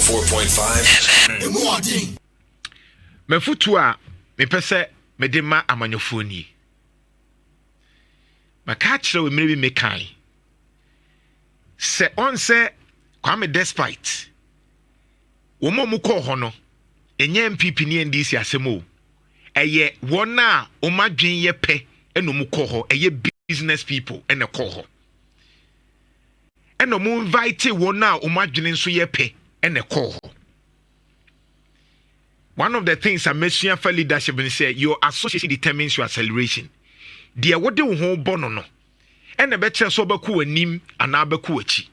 104.5. Mefutua me pese me de ma amanyofo ni. Maka kire we mere bi mekan. Se on se Kwame despite womo mu kɔ hɔ no enye MPP ni NDC asemo eye wona omadwen ye pɛ eno mu kɔ hɔ eye business people ene kɔ hɔ eno mu invite wona omadwen nso ye pɛ ene kɔ hɔ. One of the things I mentioned for leadership and say your association determines your acceleration. Dear what do you bono no? And the better so baku nim and abaku achi.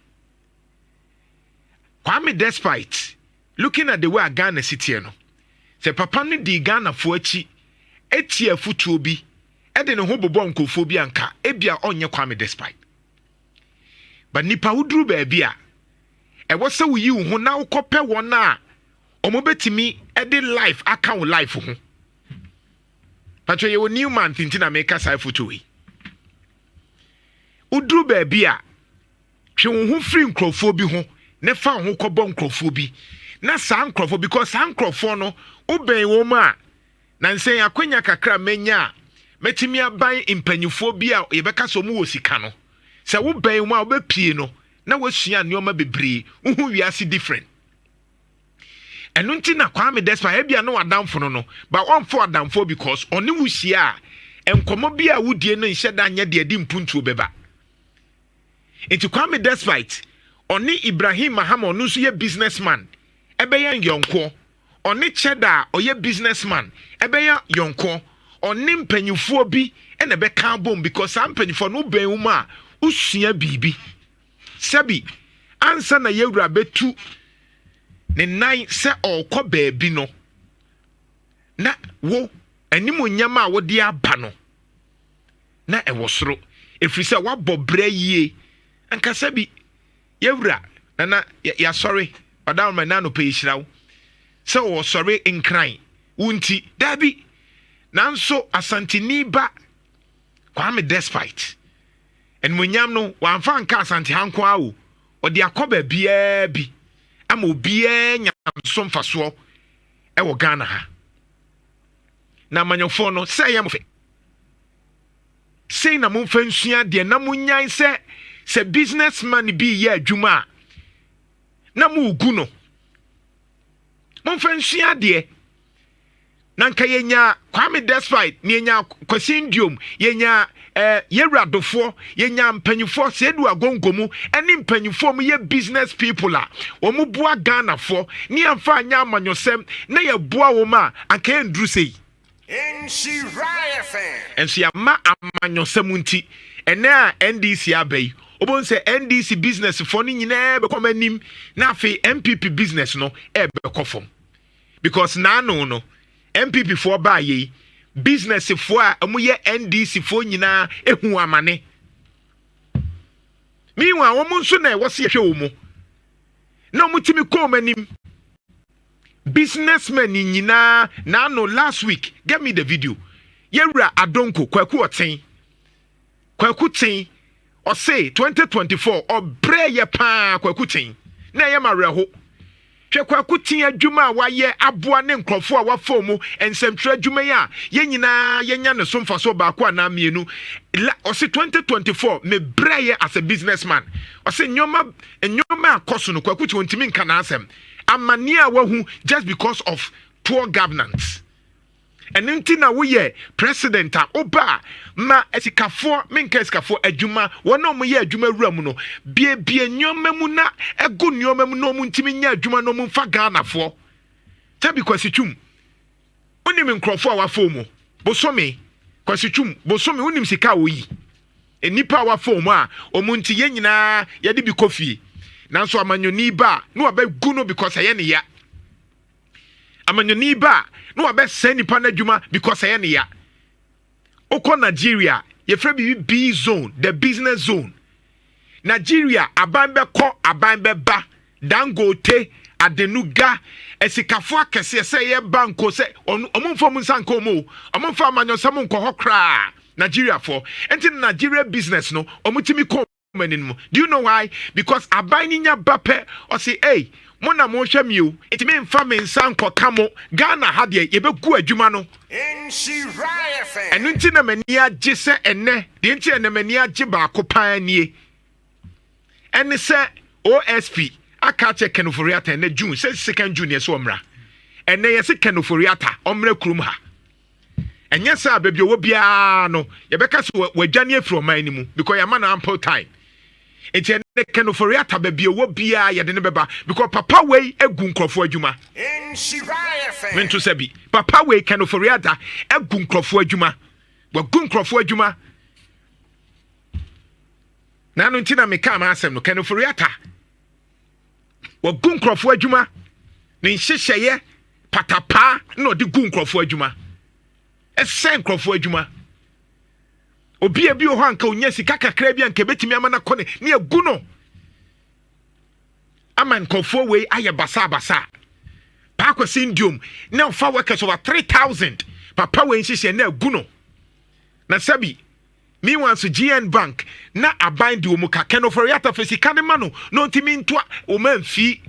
Kwame despite looking at the way Ghana city no. Se papa ni di Ghana fo achi etie futu obi e de ne ho bobo nkofo bi anka ebia onye Kwame despite. But nipa wudru ba bia e wo se wo yi wo ho na wo kopɛ won a omo betimi ede life account life ho. Patro ye wo new man tintina make sai futu we. Udru ba bia hwe wo ho free nkrofo bi ho ne fa ho kɔbɔ nkrofo bi na san nkrofo because san nkrofo no oben wo ma na nsen akwanya kakra menya metimi aban impanyufo bi a yebeka so mu wo sika no se wo ben wo a wo bepie no na wasua nneoma bebree wo hu wiase different enu nti na Kwame despite ebia no adamfo no but one for adamfo because oni wusia enkomo bi a wudie no nheda nya de adi mpuntuo beba enti Kwame despite oni Ibrahim Mahama no so ye businessman ebeya yonko oni Cheda oye businessman ebeya yonko oni mpanyufo bi ene be kan bom because am mpanyufo no ben uma usua bibi sabi ansa na yewura betu ne nine se okọ baabi no na wo animu nyama a wo de aba no na e wosoro efiri se wabọ bra yie anka sabi yewura na ya sorry odan ma na no pe yirawo se wo sorry nkran wunti dabi nanso asantini ba Kwame despite en munyam no wanfa nka asanti hanko awo odi akoba bia bi ama obia nyam so mfaso e wo Ghana ha na manyofo no say yam fe say na mo mfa nsua de na mo nyan se businessman bi ye adwuma na mo ugu no mo mfa nsua de na nka yenya Kwame despite ni yenya kwasindium yenya yeradofo yenya mpanyufo sedu agongomu eni mpanyufo mu ye business people a omu bua Ghana fo ni amfa anya amanyosem na ye bua wo ma anka endru sei Nhyira FM enso ya ma amanyosem nti ene a NDC abai obon se NDC business fo ni nyina be komanim na afi MPP business no be kofom because na no MPP for ba ye business for amuye NDC for nyina ehu amane miwa wo munso na wo se hwe wo mu na mutimi komanim businessmen nyina na no last week get me the video yewura adonko kwaku ten o say 2024 obre ye pa kwaku ten na ye mareho hwe kwaku ten adwuma a waye aboa ne nkrofo a wafo mu ensemtra adwuma ya ye nyina yenya ne so mfaso baako ana mienu o say 2024 me breye as a businessman o say nyoma akoso no kwaku ten ntimi nka na asem amania wahu just because of poor governance and ntina wo ye president a oba ma esikafo menka esikafo adwuma wono mo ye adwuma wura no bie nyoma mu na ego nyoma mu no mu ntimi nya adwuma no mu mfa Ghana fo tabi kwasitwum onim nkrofo a wafo mu bosome kwasitwum bosome onim sika oyi enipa wafo mu a omunti ye nyina ye de bi kofie nanso amanyoni ba no abagu no because aye ne ya amanyoni ba no abɛsɛ nipa na dwuma because aye ne ya okɔ Nigeria ye fra B zone the business zone Nigeria aban bɛkɔ aban bɛba Dangote Adenuga esikafo akɛse sɛ ye banko sɛ ɔmomfo mu nsanka omo ɔmomfo amanyosam nkɔ hɔ kra Nigeria for enti Nigeria business no ɔmutimi kɔ do you know why? Because abaninya bape or say, hey, mo na mo hwɛ mi o enti me mfa me nsa nkɔ kamo Ghana ha de yɛbɛgu adwuma no Nhyira FM ɛno nti na mani agye sɛ ɛnɛ de nti na mani agye baako paa nie ɛne sɛ OSP aka che Kenoforiata na June sɛ 2nd June yɛ so omra ɛnɛ yɛ sɛ Kenoforiata omra kurum ha ɛnyɛ sɛ baabi owo bia no yɛbɛka sɛ wadwane afiri ɔman ni mu because yɛma na ample time enti ɛnɛ Kenoforiata baabi owo bia yɛde ne bɛba because papa wei egu nkrɔfo adwuma mento sɛ bi papa wei Kenoforiata egu nkrɔfo adwuma wagu nkrɔfo adwuma na no ntina meka ma asɛm no Kenoforiata wagu nkrɔfo adwuma ne nhyehyɛyɛ patapa na ɔde gu nkrɔfo adwuma ɛsɛ nkrɔfo adwuma obi ebi ho anka onya sika kakra bi anka betimi ama na kɔne ne agu no ama nkrɔfo wei ayɛ basa Pakwasi Ndiom na ɔfa workers over 3,000 papa wei nhyehyɛ na agu no na sabi meanwhile so GN Bank na aban de omu ka Kenoforiata fesika ne ma no ntimi ntoa o manfi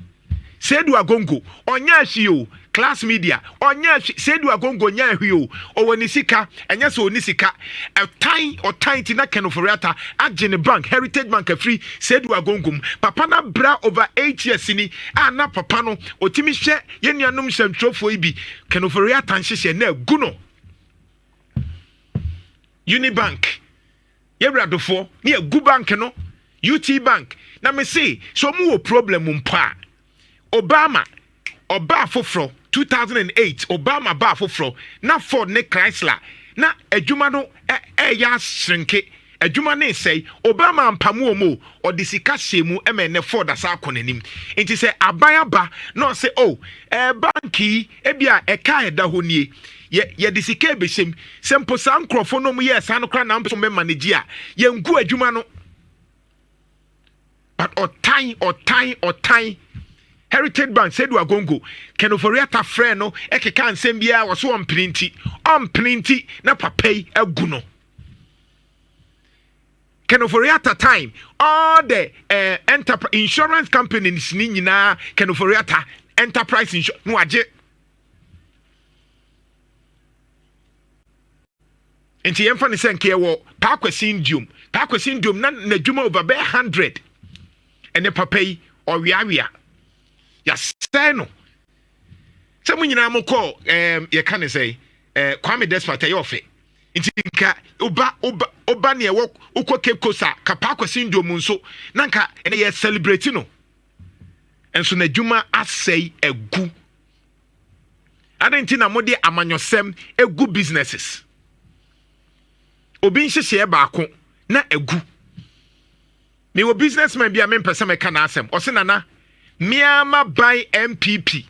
Sedu Agongo onya hwio class media onya Sedu Agongo nya hwio owoni sika enye so oni sika otan ti na Kenoforiata agene bank Heritage Bank afri Sedu Agongo papa na bra over 8 years ni na papa no otimi hwe ye nuanom hyantrofo ibi Kenoforiata nhyehyɛ na agu no Unibank Yebradofo ni agu bank no UT Bank na me say so mu wo problem mpa Obama oba foforo 2008 Obama ba foforo na Ford ne Chrysler na adwuma no ya shrinke adwuma ne say Obama mpamu omo odisika hyemu ne Ford asa akonanim enti say aban na say banki ebia eka eda ho nie ye disika ebesem sempo san krofo no mu ye san kra na mpo me manage a ye ngu adwuma no but otan Heritage Bank Sedu Agongo Kenoforiata frɛ no ekeka nsɛm bia wo so on printi na papai agu no Kenoforiata time all the insurance companies ni nyina Kenoforiata enterprise insurance no agye enti yemfa ne senke wo Pakwasi Ndiom na nadwuma over 100 ene papai owiawia ya seno se mu nyina mo call ye ka ne say Kwame Despot ye ofe nti nka oba ne wo ukọ Cape Coast ka Pakwasi Ndiom nso na nka ene ye celebrate no enso na dwuma asɛe egu adenti na mo de amanyosem egu businesses obi nhyehyɛ baako na egu me wo businessman bia me mpɛsɛ me ka na asɛm ɔse nana miama by MPP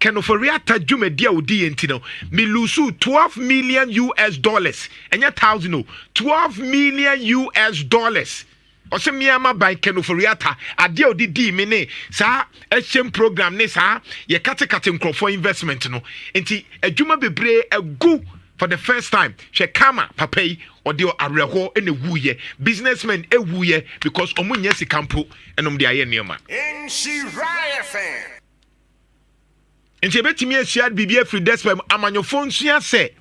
Kenoforiata dwumadi a odi yenti no me lusu $12 million enya thousand no $12 million ɔse miama by Kenoforiata ade a odi di me ne saa HM program ne saa ye kate nkrofo investment no enti adwuma bebre egu for the first time she kama papai odi areho ene wuye businessmen ewuye because omunya sikampo enom de aye neoma Nhyira FM enti betimi asia bibia free despa amanyofo nsua se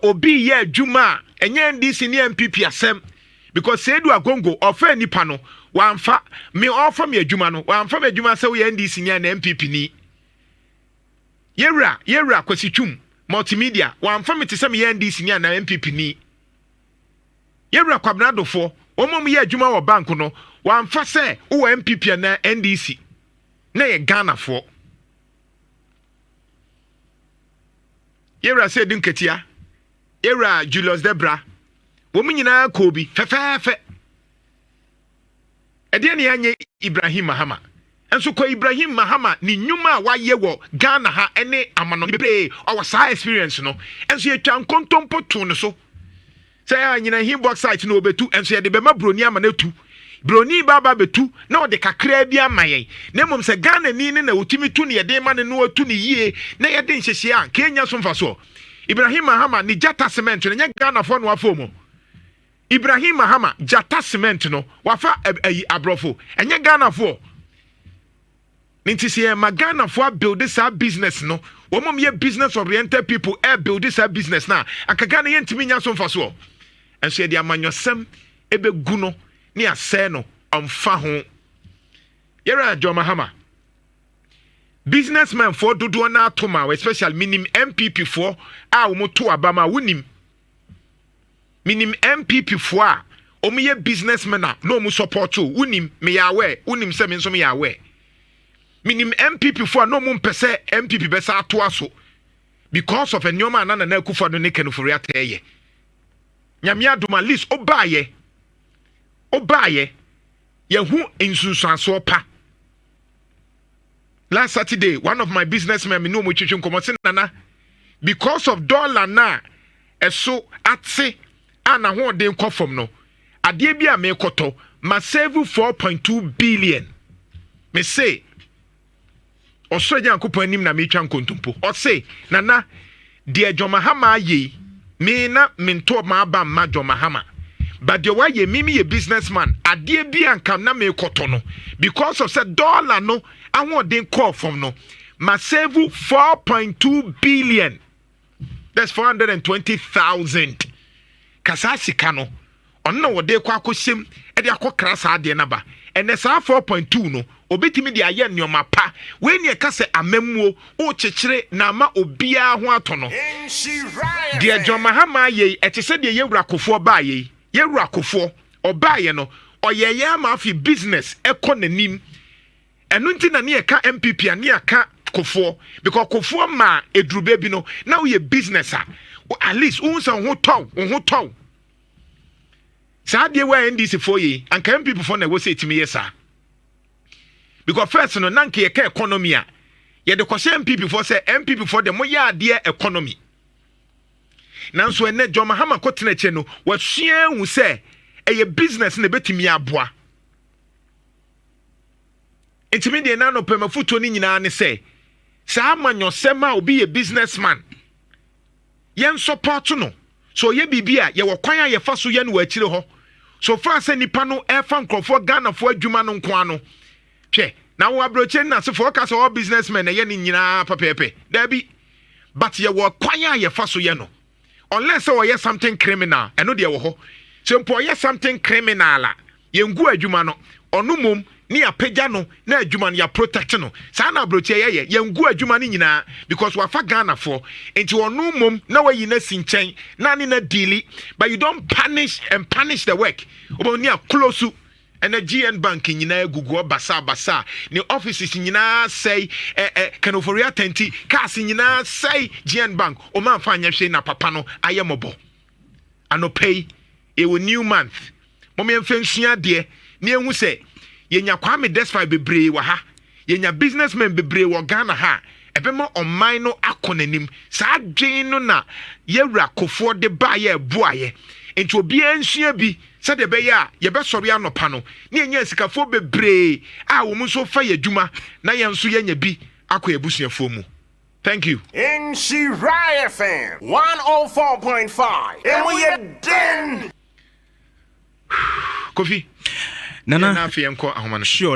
obi ye adwuma enye ndisi ne MPP asem because Sedu Agongo ofa nipa no wamfa me ofa me adwuma no wamfa me adwuma se wo ye ndisi ne na MPP ni yewra kwasitwum multimedia wamfa me tese me NDC ni na MPP ni yewra kwabnadofo omom ye adwuma wo bank no wamfa se wo MPP na NDC na ye Ghana fo yewra se dinketia yewra Julius Debra wo nyina kobi fefefe ede ne anye Ibrahim Mahama enso ko Ibrahim Mahama ni nyuma waye wo Ghana ha ene amano bebre o sa experience no enso ye twa nkontompo to no so say anyina himbox site no obetu enso ye de bema broni amana tu broni baba betu na o de kakra bi amayen na mom se Ghana ni ne na otimi tu ne ye de ma ne no atu ne yie na ye de nhyehyie an Kenya so mfa so Ibrahim Mahama ni jata cement no nya Ghana fo no afomo Ibrahim Mahama jata cement no wafa abrofo enya Ghana fo Ninti si magana for build this business no. Omom ye business oriented people build this business na. Akagana ye ntimi nya so mfaso. Enso ye de amanyosem ebe gu no ne ase no omfa ho. Yera Joma Hama. Businessmen for dodo na atoma, especially minim MPP for a umoto abama wunim. Minim MPP for a omiye businessmen na no mu support to wunim me yawe wunim se me nso me yawe. Minim MPP for no mu mpese MPP besa ato aso because of enyoma na na akufo do ne kenufori ateye. Nyame adoma list obaye yehu insunsanso pa. Last Saturday, one of my businessmen, me know mo chichun komo se nana because of dollar na eso atse ana ho de nkɔ fam no. Ade bi a me koto ma save 4.2 billion. Me say Oso Nyankopɔn anim na me twa nkontompo. O say nana de Joma Hama ye me na mento ma ba ma Joma Hama. But the way ye mimi ye businessman ade bi anka na me koto no because of said dollar no I want them call from no. Ma save 4.2 billion. That's 420,000. Kasasi kano. Ono wo de kwa akosim e de akokra sa ade na ba. And that's 4.2 no. Obetimi de aye nneoma pa. We ne ka se amamuo o chechire na ma obia ho atono. De Joma Hama ye e te se de yewura kofo ba ye. Yewura kofo oba ye no. Oyeye ama afi business ekonanim. Enu nti na ne ka MPP ani aka kofo because kofo ma edrube bi no na we business at least unsa ho tɔw saa de wa NDC for ye anka MPP for na wo say timi yesa because first no na nka ye ka economy a ye de kwose MPP for say MPP for dem ya ade economy nanso ene Joma Hama kotena che no wa sua hu say eye business na betimi aboa. Intimidate na no pema futo ni nyina ne say sa amanyosema obi ye businessman yen support no so ye bibia ye wo kwan a ye fa so ye no akire ho so far say nipa no e fa nkrofo Ghana fo adwuma no nko ano hwe na wo abroche na se fo ka so all businessmen ye ni nyina papepe da bi but ye wo kwan a ye fa so ye no unless o ye something criminal eno de wo ho so mpo ye something criminal a ye ngu adwuma no onu mom ni apagya no na adwuma no ya protect no saa na abroche ye ngu adwuma no nyina because wa fa Ghana for enti onu mom na wayi na sinchen na ni na deal but you don't punish the work oboni a close and the GN bank nyina gugu basa ni offices nyina say kanoforia tenti cars nyina say GN bank o man fa nyehwe na papa no ayemobo anopay e wo new month mom yemfensua de ni ehu say yenya kwame desfai bebre wa ha yenya businessmen bebre wa Ghana ha ebema online no akonanim saa dwen no na yewura kofo de ba ye boaye enti obi ensua bi se de be ya ye be sori anopa no na yenya sikafo bebre a wo mu so fa yadwuma na yenso yenya bi akọ ebusuafo mu. Thank you. Nhyira FM 104.5 and we are done. Kofi Nana, sure.